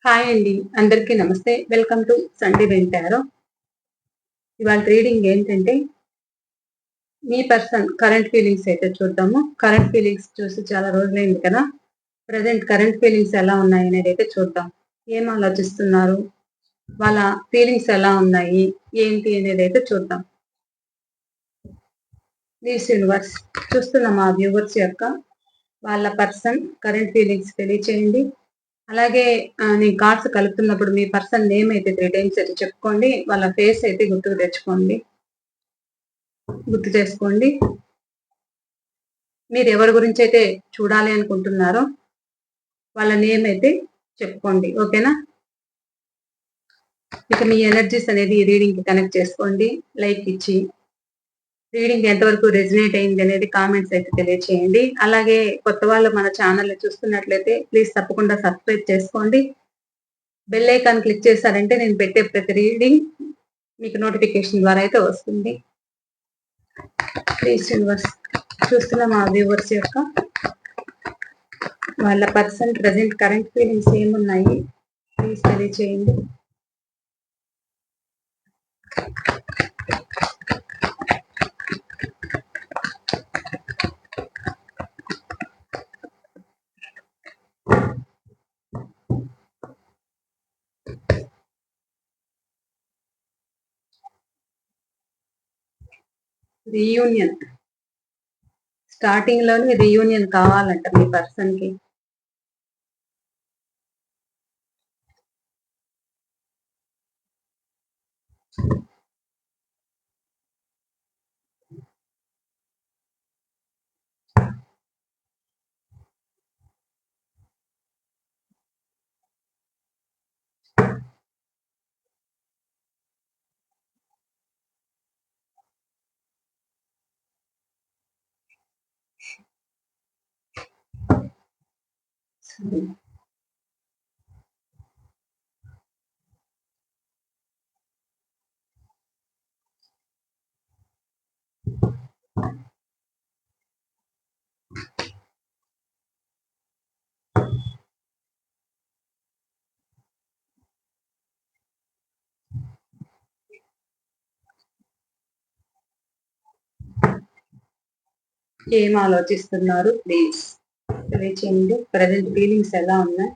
Hi అండి, అందరికీ నమస్తే. వెల్కమ్ టు సండే వెంటారో. ఇవాళ రీడింగ్ ఏంటంటే మీ పర్సన్ కరెంట్ ఫీలింగ్స్ అయితే చూద్దాము. కరెంట్ ఫీలింగ్స్ చూసి చాలా రోజులైంది కదా. ప్రజెంట్ కరెంట్ ఫీలింగ్స్ ఎలా ఉన్నాయి అనేది అయితే చూద్దాం. ఏం ఆలోచిస్తున్నారు, వాళ్ళ ఫీలింగ్స్ ఎలా ఉన్నాయి, ఏంటి అనేది అయితే చూద్దాం. ప్లీజ్ యూనివర్స్, చూస్తున్న మా వ్యూవర్స్ యొక్క వాళ్ళ పర్సన్ కరెంట్ ఫీలింగ్స్ తెలియచేయండి. అలాగే నేను కార్డ్స్ కలుపుతున్నప్పుడు మీ పర్సన్ నేమ్ అయితే 3 టైమ్స్ అయితే చెప్పుకోండి. వాళ్ళ ఫేస్ అయితే గుర్తు చేసుకోండి. మీరు ఎవరి గురించి అయితే చూడాలి అనుకుంటున్నారో వాళ్ళ నేమ్ అయితే చెప్పుకోండి. ఓకేనా? ఇక మీ ఎనర్జీస్ అనేది ఈ రీడింగ్ కి కనెక్ట్ చేసుకోండి. లైక్ ఇచ్చి రీడింగ్ ఎంతవరకు రెజినేట్ అయింది అనేది కామెంట్స్ అయితే తెలియచేయండి. అలాగే కొత్త వాళ్ళు మన ఛానల్ చూస్తున్నట్లయితే ప్లీజ్ తప్పకుండా సబ్స్క్రైబ్ చేసుకోండి. బెల్ ఐకాన్ క్లిక్ చేశారంటే నేను పెట్టే ప్రతి రీడింగ్ మీకు నోటిఫికేషన్ ద్వారా అయితే వస్తుంది. ప్లీజ్ యూనివర్స్, చూస్తున్న మా వ్యూవర్స్ యొక్క వాళ్ళ పర్సన్ ప్రజెంట్ కరెంట్ ఫీలింగ్స్ ఏమున్నాయి ప్లీజ్ తెలియచేయండి. రీయూనియన్, స్టార్టింగ్ లోనే రీయూనియన్ కావాలంట మీ పర్సన్ కి. ఏం ఆలోచిస్తున్నారు ప్లీజ్ తెలియచేయండి. ప్రజెంట్ ఫీలింగ్స్ ఎలా ఉన్నాయి?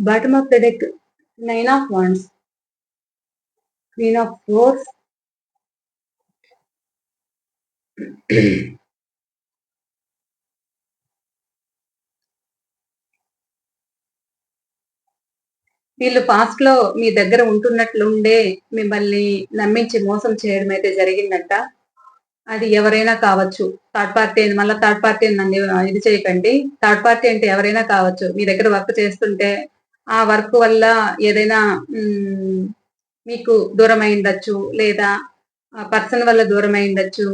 Bottom of the deck 9 of wands, queen of swords, వీళ్ళు పాస్ట్ లో మీ దగ్గర ఉంటున్నట్లుండే మిమ్మల్ని నమ్మించి మోసం చేయడం అయితే జరిగిందంట. అది ఎవరైనా కావచ్చు. థర్డ్ పార్టీ మళ్ళీ థర్డ్ పార్టీ నన్ను ఇది చేయకండి. థర్డ్ పార్టీ అంటే ఎవరైనా కావచ్చు. మీ దగ్గర వర్క్ చేస్తుంటే ఆ వర్క్ వల్ల ఏదైనా మీకు దూరం అయిండొచ్చు, లేదా పర్సన్ వల్ల దూరం అయిండొచ్చు.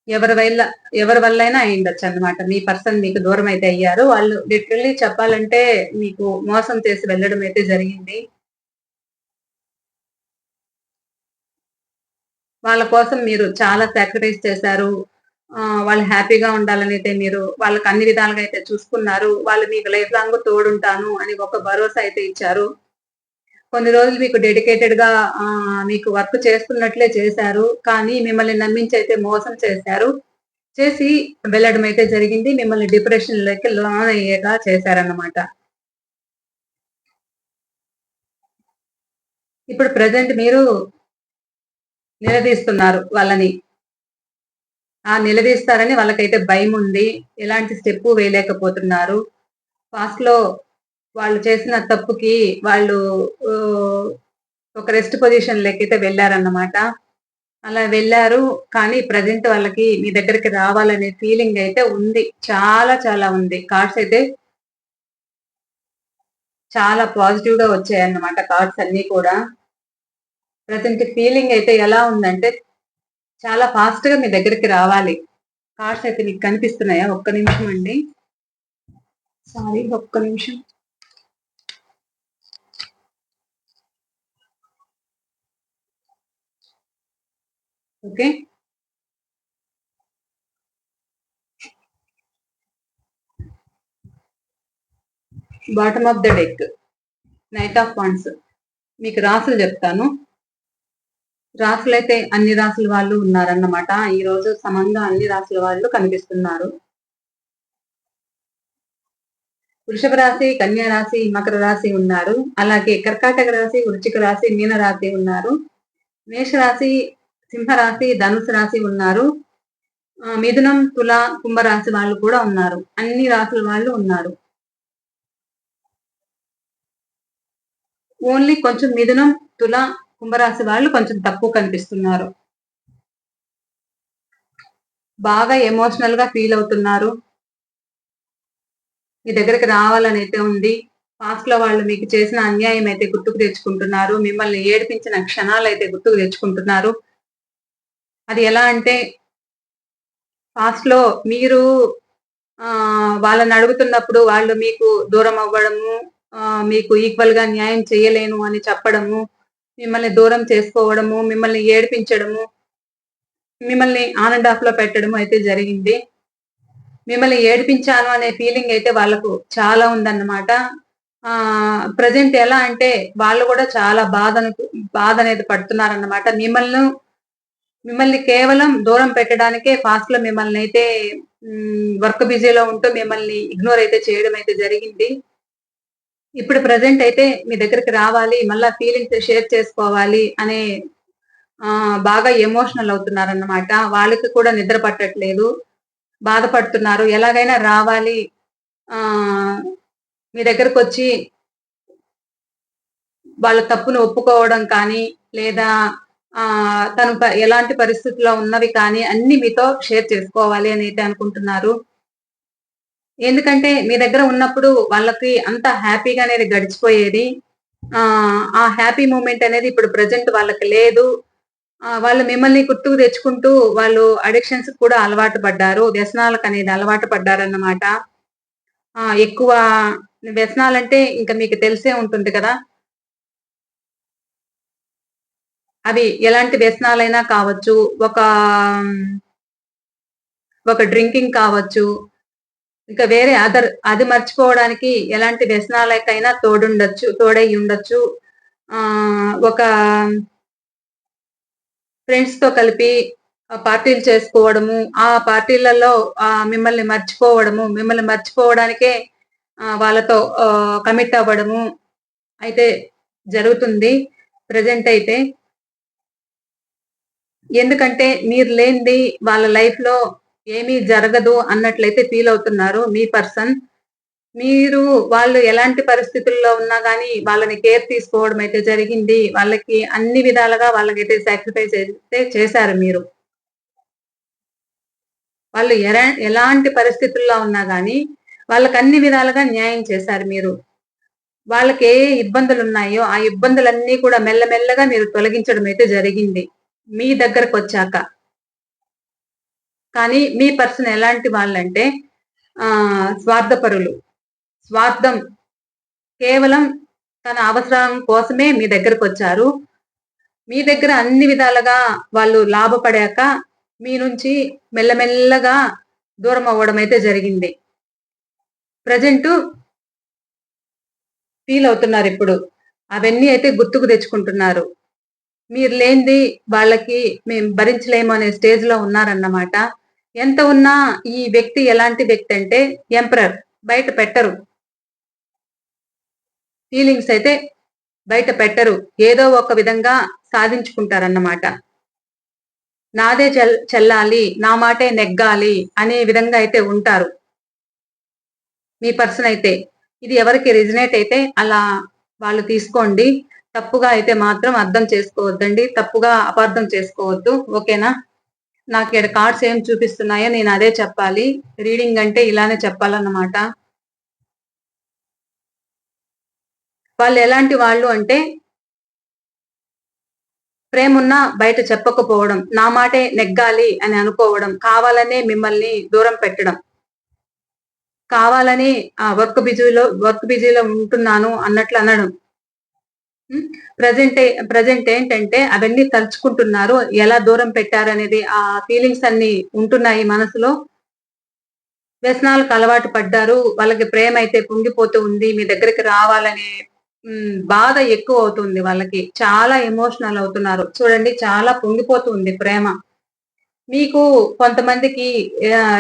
ఎవరి వల్ల అయినా అయిండొచ్చు అనమాట. మీ పర్సన్ మీకు దూరం అయితే అయ్యారు. వాళ్ళు లిటరల్లీ చెప్పాలంటే మీకు మోసం చేసి వెళ్ళడం అయితే జరిగింది. వాళ్ళ కోసం మీరు చాలా సాక్రిఫైస్ చేశారు. వాళ్ళు హ్యాపీగా ఉండాలని అయితే మీరు వాళ్ళకి అన్ని విధాలుగా అయితే చూసుకున్నారు. వాళ్ళు మీకు లైఫ్ లాంగ్ తోడుంటాను అని ఒక భరోసా అయితే ఇచ్చారు. కొన్ని రోజులు మీకు డెడికేటెడ్ గా మీకు వర్క్ చేస్తున్నట్లే చేశారు. కానీ మిమ్మల్ని నమ్మించి అయితే మోసం చేశారు. చేసి వెళ్ళడం అయితే జరిగింది. మిమ్మల్ని డిప్రెషన్ లోకి లోన్ అయ్యేలా చేశారన్నమాట. ఇప్పుడు ప్రజెంట్ మీరు నిలదీస్తున్నారు వాళ్ళని. నిలదీస్తారని వాళ్ళకైతే భయం ఉంది. ఎలాంటి స్టెప్ వేయలేకపోతున్నారు. పాస్ట్ లో వాళ్ళు చేసిన తప్పుకి వాళ్ళు ఒక రెస్ట్ పొజిషన్ లెక్కైతే వెళ్ళారన్నమాట. అలా వెళ్ళారు. కానీ ప్రజెంట్ వాళ్ళకి మీ దగ్గరికి రావాలనే ఫీలింగ్ అయితే ఉంది. చాలా చాలా ఉంది. కార్డ్స్ అయితే చాలా పాజిటివ్ గా వచ్చాయన్నమాట. కార్డ్స్ అన్ని కూడా. ప్రజెంట్ ఫీలింగ్ అయితే ఎలా ఉందంటే చాలా ఫాస్ట్ గా మీ దగ్గరికి రావాలి. కార్డ్స్ అయితే మీకు కనిపిస్తున్నాయా? ఒక్క నిమిషం అండి. సారీ, ఒక్క నిమిషం. Okay, bottom of the deck, knight of wands. మీకు రాసులు చెప్తాను. రాసులైతే అన్ని రాసుల వాళ్ళు ఉన్నారన్నమాట. ఈ రోజు సమంగా అన్ని రాసుల వాళ్ళు కనిపిస్తున్నారు. వృషభ రాశి, కన్యా రాశి, మకర రాశి ఉన్నారు. అలాగే కర్కాటక రాశి, వృశ్చిక రాశి, మీన రాశి ఉన్నారు. మేషరాశి, సింహరాశి, ధనుసు రాశి ఉన్నారు. మిథునం, తుల, కుంభరాశి వాళ్ళు కూడా ఉన్నారు. అన్ని రాశుల వాళ్ళు ఉన్నారు. ఓన్లీ కొంచెం మిథునం, తుల, కుంభరాశి వాళ్ళు కొంచెం తక్కువ కనిపిస్తున్నారు. బాగా ఎమోషనల్ గా ఫీల్ అవుతున్నారు. మీ దగ్గరికి రావాలని అయితే ఉంది. పాస్ట్ లో వాళ్ళు మీకు చేసిన అన్యాయం అయితే గుర్తుకు తెచ్చుకుంటున్నారు. మిమ్మల్ని ఏడిపించిన క్షణాలు అయితే గుర్తుకు తెచ్చుకుంటున్నారు. అది ఎలా అంటే పాస్ట్ లో మీరు వాళ్ళని అడుగుతున్నప్పుడు వాళ్ళు మీకు దూరం అవ్వడము, మీకు ఈక్వల్ గా న్యాయం చేయలేను అని చెప్పడము, మిమ్మల్ని దూరం చేసుకోవడము, మిమ్మల్ని ఏడిపించడము, మిమ్మల్ని ఆన్ అండ్ ఆఫ్ లో పెట్టడము అయితే జరిగింది. మిమ్మల్ని ఏడిపించాను అనే ఫీలింగ్ అయితే వాళ్ళకు చాలా ఉందన్నమాట. ప్రజెంట్ ఎలా అంటే వాళ్ళు కూడా చాలా బాధ అనేది పడుతున్నారన్నమాట. మిమ్మల్ని కేవలం దూరం పెట్టడానికే ఫాస్ట్ లో మిమ్మల్ని అయితే వర్క్ బిజీలో ఉంటూ మిమ్మల్ని ఇగ్నోర్ అయితే చేయడం అయితే జరిగింది. ఇప్పుడు ప్రజెంట్ అయితే మీ దగ్గరికి రావాలి, మళ్ళా ఫీలింగ్స్ షేర్ చేసుకోవాలి అనే బాగా ఎమోషనల్ అవుతున్నారన్నమాట. వాళ్ళకి కూడా నిద్ర పట్టట్లేదు, బాధపడుతున్నారు. ఎలాగైనా రావాలి, మీ దగ్గరకు వచ్చి వాళ్ళ తప్పును ఒప్పుకోవడం కానీ, లేదా తను ఎలాంటి పరిస్థితుల్లో ఉన్నవి కానీ అన్ని మీతో షేర్ చేసుకోవాలి అని అయితే అనుకుంటున్నారు. ఎందుకంటే మీ దగ్గర ఉన్నప్పుడు వాళ్ళకి అంత హ్యాపీగా అనేది గడిచిపోయేది. ఆ హ్యాపీ మూమెంట్ అనేది ఇప్పుడు ప్రజెంట్ వాళ్ళకి లేదు. వాళ్ళు మిమ్మల్ని గుర్తుకు తెచ్చుకుంటూ వాళ్ళు అడిక్షన్స్ కూడా అలవాటు పడ్డారు. వ్యసనాలకు అనేది అలవాటు పడ్డారన్నమాట. ఎక్కువ వ్యసనాలంటే ఇంకా మీకు తెలిసే ఉంటుంది కదా. అవి ఎలాంటి వ్యసనాలైనా కావచ్చు. ఒక డ్రింకింగ్ కావచ్చు. ఇంకా వేరే అది మర్చిపోవడానికి ఎలాంటి వ్యసనాలకైనా తోడై ఉండొచ్చు. ఒక ఫ్రెండ్స్ తో కలిపి పార్టీలు చేసుకోవడము, ఆ పార్టీలలో మిమ్మల్ని మర్చిపోవడానికే వాళ్ళతో కమిట్ అవ్వడము అయితే జరుగుతుంది ప్రెజెంట్ అయితే. ఎందుకంటే మీరు లేనిది వాళ్ళ లైఫ్ లో ఏమీ జరగదు అన్నట్లయితే ఫీల్ అవుతున్నారు మీ పర్సన్. వాళ్ళు ఎలాంటి పరిస్థితుల్లో ఉన్నా గానీ వాళ్ళని కేర్ తీసుకోవడం అయితే జరిగింది. వాళ్ళకి అన్ని విధాలుగా వాళ్ళకైతే సాక్రిఫైస్ అయితే చేశారు మీరు. వాళ్ళు ఎలాంటి పరిస్థితుల్లో ఉన్నా గానీ వాళ్ళకి అన్ని విధాలుగా న్యాయం చేశారు మీరు. వాళ్ళకి ఏ ఇబ్బందులు ఉన్నాయో ఆ ఇబ్బందులన్నీ కూడా మెల్లమెల్లగా మీరు తొలగించడం అయితే జరిగింది మీ దగ్గరకు వచ్చాక. కానీ మీ పర్సన్ ఎలాంటి వాళ్ళంటే స్వార్థపరులు. స్వార్థం, కేవలం తన అవసరం కోసమే మీ దగ్గరకు వచ్చారు. మీ దగ్గర అన్ని విధాలుగా వాళ్ళు లాభపడాక మీ నుంచి మెల్లమెల్లగా దూరం అవ్వడం అయితే జరిగింది. ప్రజెంట్ ఫీల్ అవుతున్నారు ఇప్పుడు. అవన్నీ అయితే గుర్తుకు తెచ్చుకుంటున్నారు. మీరు లేనిది వాళ్ళకి మేము భరించలేము అనే స్టేజ్ లో ఉన్నారన్నమాట. ఎంత ఉన్నా ఈ వ్యక్తి ఎలాంటి వ్యక్తి అంటే ఎంపరర్. బయట పెట్టరు, ఫీలింగ్స్ అయితే బయట పెట్టరు. ఏదో ఒక విధంగా సాధించుకుంటారన్నమాట. నాదే చెల్లాలి, నా మాటే నెగ్గాలి అనే విధంగా అయితే ఉంటారు మీ పర్సన్ అయితే. ఇది ఎవరికి రిజనేట్ అయితే అలా వాళ్ళు తీసుకోండి. తప్పుగా అయితే మాత్రం అర్థం చేసుకోవద్దండి. తప్పుగా అపార్థం చేసుకోవద్దు. ఓకేనా? నాకు ఇక్కడ కార్డ్స్ ఏం చూపిస్తున్నాయో నేను అదే చెప్పాలి. రీడింగ్ అంటే ఇలానే చెప్పాలన్నమాట. వాళ్ళు ఎలాంటి వాళ్ళు అంటే ప్రేమున్నా బయట చెప్పకపోవడం, నా మాటే నెగ్గాలి అని అనుకోవడం, కావాలనే మిమ్మల్ని దూరం పెట్టడం, కావాలని వర్క్ బిజీలో ఉంటున్నాను అన్నట్లు అనడం. ప్రజెంట్ ఏంటంటే అవన్నీ తలుచుకుంటున్నారు. ఎలా దూరం పెట్టారనేది ఆ ఫీలింగ్స్ అన్ని ఉంటున్నాయి మనసులో. వ్యసనాలకు అలవాటు పడ్డారు. వాళ్ళకి ప్రేమైతే పొంగిపోతూ ఉంది. మీ దగ్గరికి రావాలనే బాధ ఎక్కువవుతుంది వాళ్ళకి. చాలా ఎమోషనల్ అవుతున్నారు. చూడండి చాలా పొంగిపోతూ ఉంది ప్రేమ. మీకు కొంతమందికి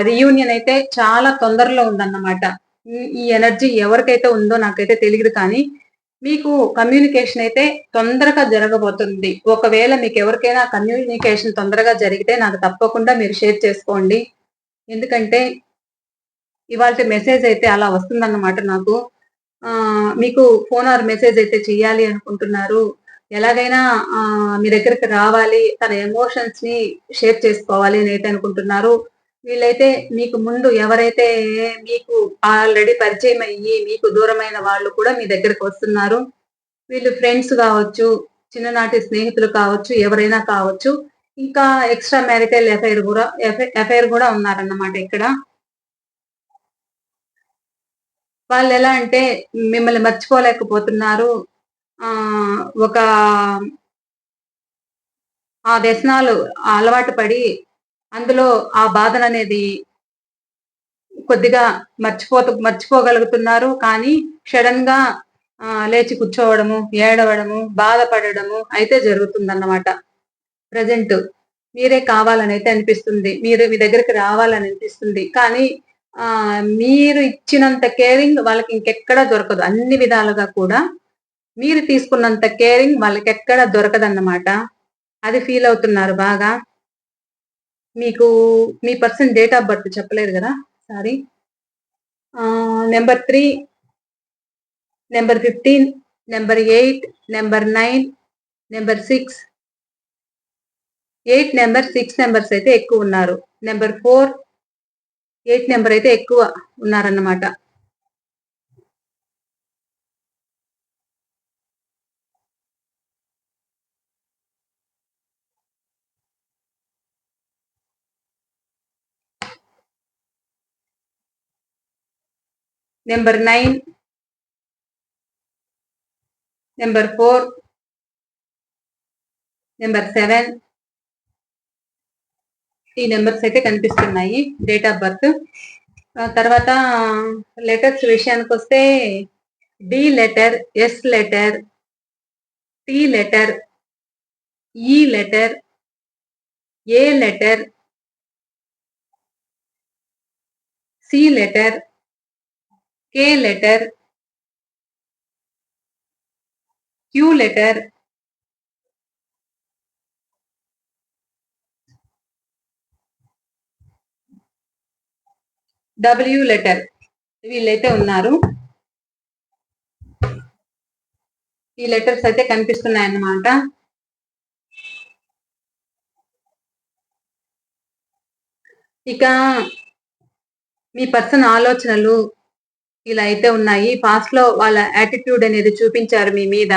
రీయూనియన్ అయితే చాలా తొందరలో ఉందన్నమాట. ఈ ఎనర్జీ ఎవరికైతే ఉందో నాకైతే తెలీదు కానీ, మీకు కమ్యూనికేషన్ అయితే తొందరగా జరగబోతుంది. ఒకవేళ మీకెవరికైనా కమ్యూనికేషన్ తొందరగా జరిగితే నాకు తప్పకుండా మీరు షేర్ చేసుకోండి. ఎందుకంటే ఇవాల్టి మెసేజ్ అయితే అలా వస్తుందన్నమాట నాకు. మీకు ఫోన్ ఆర్ మెసేజ్ అయితే చెయ్యాలి అనుకుంటున్నారు. ఎలాగైనా మీ దగ్గరికి రావాలి. తన ఎమోషన్స్‌ని షేర్ చేసుకోవాలి అనైతే అనుకుంటున్నారు. వీళ్ళైతే మీకు ముందు ఎవరైతే మీకు ఆల్రెడీ పరిచయం అయ్యి, మీకు దూరమైన వాళ్ళు కూడా మీ దగ్గరికి వస్తున్నారు. వీళ్ళు ఫ్రెండ్స్ గావచ్చు, చిన్ననాటి స్నేహితులు కావచ్చు, ఎవరైనా కావచ్చు. ఇంకా ఎక్స్‌ట్రా మ్యారిటల్ అఫైర్ గూడా ఉన్నారన్నమాట ఇక్కడ. వాళ్ళెలా అంటే మిమ్మల్ని మర్చిపోలేకపోతున్నారు. ఒక ఆ వ్యసనాలు అలవాటు పడి, అందులో ఆ బాధననేది కొద్దిగా మర్చిపోగలుగుతున్నారు. కానీ సడెన్‌గా లేచి కూర్చోవడము, ఏడవడము, బాధపడడము అయితే జరుగుతుందన్నమాట. ప్రెజెంట్. మీరే కావాలనైతే అనిపిస్తుంది. మీరు మీ దగ్గరికి రావాలని అనిపిస్తుంది. కానీ మీరు ఇచ్చినంత కేరింగ్ వాళ్ళకి ఇంకెక్కడా దొరకదు. అన్ని విధాలుగా కూడా మీరు తీసుకున్నంత కేరింగ్ వాళ్ళకెక్కడ దొరకదన్నమాట. అది ఫీల్ అవుతున్నారు బాగా. మీకు మీ పర్సన్ డేట్ ఆఫ్ బర్త్ చెప్పలేదు గదా! Sorry. Number 3, number 15, number 8, number 9, number 6, 8 number, 6 numbers అయితే ఎక్కువున్నారు. నంబర్ 4, 8 నంబర్ అయితే ఎక్కువ ఉన్నారన్నమాట. నంబర్ 9, నంబర్ 4, నంబర్ 7 ఈ నంబర్స్ అయితే కనిపిస్తున్నాయి డేట్ ఆఫ్ బర్త్. తర్వాత లెటర్స్ విషయానికొస్తే D letter, S letter, T letter, E letter, A letter, C letter, K letter, Q letter, W letter వీళ్ళైతే ఉన్నారు. ఈ లెటర్స్ అయితే కనిపిస్తున్నాయన్నమాట. ఇక మీ పర్సన్ ఆలోచనలు ఇలా అయితే ఉన్నాయి. పాస్ట్‌లో వాళ్ళ యాటిట్యూడ్ అనేది చూపించారు మీ మీద.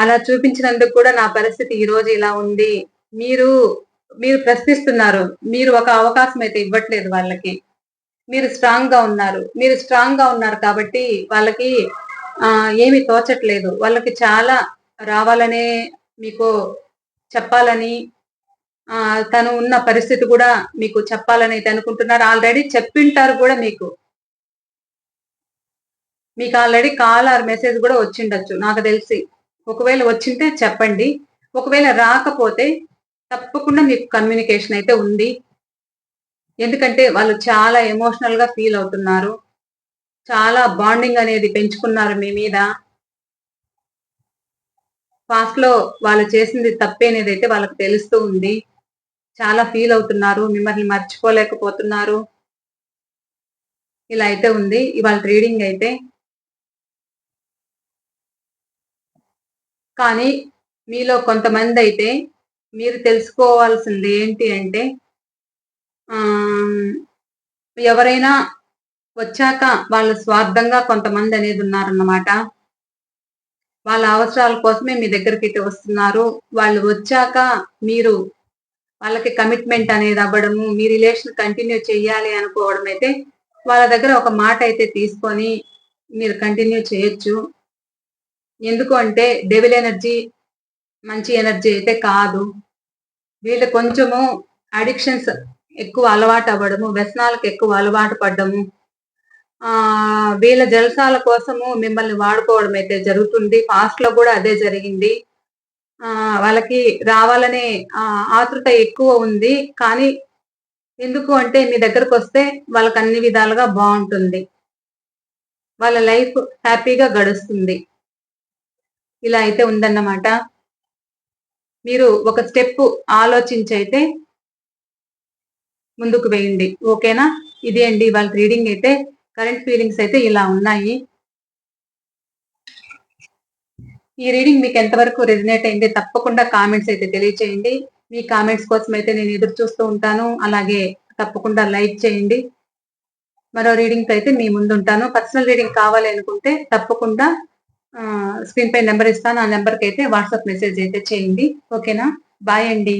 అలా చూపించినందుకు కూడా నా పరిస్థితి ఈరోజు ఇలా ఉంది. మీరు, మీరు ప్రశ్నిస్తున్నారు. మీరు ఒక అవకాశం అయితే ఇవ్వట్లేదు వాళ్ళకి. మీరు స్ట్రాంగ్‌గా ఉన్నారు. మీరు స్ట్రాంగ్‌గా ఉన్నారు కాబట్టి వాళ్ళకి ఏమి తోచట్లేదు. వాళ్ళకి చాలా రావాలనే మీకు చెప్పాలని తను ఉన్న పరిస్థితి కూడా మీకు చెప్పాలనైతే అనుకుంటున్నారు. ఆల్రెడీ చెప్పింటారు కూడా మీకు. మీకు ఆల్రెడీ కాల్ ఆర్ మెసేజ్ గూడా వచ్చిండొచ్చు నాకు తెలిసి. ఒకవేళ వచ్చింటే చెప్పండి. ఒకవేళ రాకపోతే తప్పకుండా మీకు కమ్యూనికేషన్ అయితే ఉంది. ఎందుకంటే వాళ్ళు చాలా ఎమోషనల్‌గా ఫీల్ అవుతున్నారు. చాలా బాండింగ్ అనేది పెంచుకున్నారు మీ మీద. పాస్ట్‌లో వాళ్ళు చేసింది తప్పే అనేదైతే వాళ్ళకి తెలుస్తూ ఉంది. చాలా ఫీల్ అవుతున్నారు. మిమ్మల్ని మర్చిపోలేకపోతున్నారు. ఇలా అయితే ఉంది. ఇవాళ రీడింగ్ అయితే. కానీ మీలో కొంతమందైతే మీరు తెలుసుకోవాల్సింది ఏంటి అంటే ఆహ్, ఎవరైనా వచ్చాక వాళ్ళు స్వార్థంగా కొంతమందనేది ఉన్నారన్నమాట. వాళ్ళ అవసరాల కోసమే మీ దగ్గరికైతే వస్తున్నారు. వాళ్ళు వచ్చాక మీరు వాళ్ళకి కమిట్మెంట్ అనేది అవ్వడము, మీ రిలేషన్ కంటిన్యూ చెయ్యాలి అనుకోవడం అయితే వాళ్ళ దగ్గర ఒక మాట అయితే తీసుకొని మీరు కంటిన్యూ చేయొచ్చు. ఎందుకు అంటే డెవిల్ ఎనర్జీ మంచి ఎనర్జీ అయితే కాదు. వీళ్ళు కొంచెము అడిక్షన్స్ ఎక్కువ అలవాటు అవ్వడము, వ్యసనాలకు ఎక్కువ అలవాటు పడ్డము, వీళ్ళ జల్సాల కోసము మిమ్మల్ని వాడుకోవడం అయితే జరుగుతుంది. పాస్ట్‌లో గూడా అదే జరిగింది. వాళ్ళకి రావాలనే ఆతృత ఎక్కువ ఉంది. కానీ ఎందుకు అంటే మీ దగ్గరకొస్తే వాళ్ళకన్ని విధాలుగా బావుంటుంది. వాళ్ళ లైఫ్ హ్యాపీగా గడుస్తుంది. ఇలా అయితే ఉందన్నమాట. మీరు ఒక స్టెప్పు ఆలోచించైతే ముందుకు వేయండి. ఓకేనా? ఇదే అండి ఇవాళ రీడింగ్ అయితే. కరెంట్ ఫీలింగ్స్ అయితే ఇలా ఉన్నాయి. ఈ రీడింగ్ మీకు ఎంతవరకు రెజొనేట్ అయింది తప్పకుండా కామెంట్స్ అయితే తెలియచేయండి. మీ కామెంట్స్ కోసం అయితే నేను ఎదురు చూస్తూ ఉంటాను. అలాగే తప్పకుండా లైక్ చేయండి. మరో రీడింగ్‌తో అయితే మీ ముందుంటాను. పర్సనల్ రీడింగ్ కావాలి అనుకుంటే తప్పకుండా స్క్రీన్ పై నంబర్ ఇస్తాను. ఆ నంబర్‌కైతే వాట్సాప్ మెసేజ్ అయితే చేయండి. ఓకేనా? బాయ్ అండి.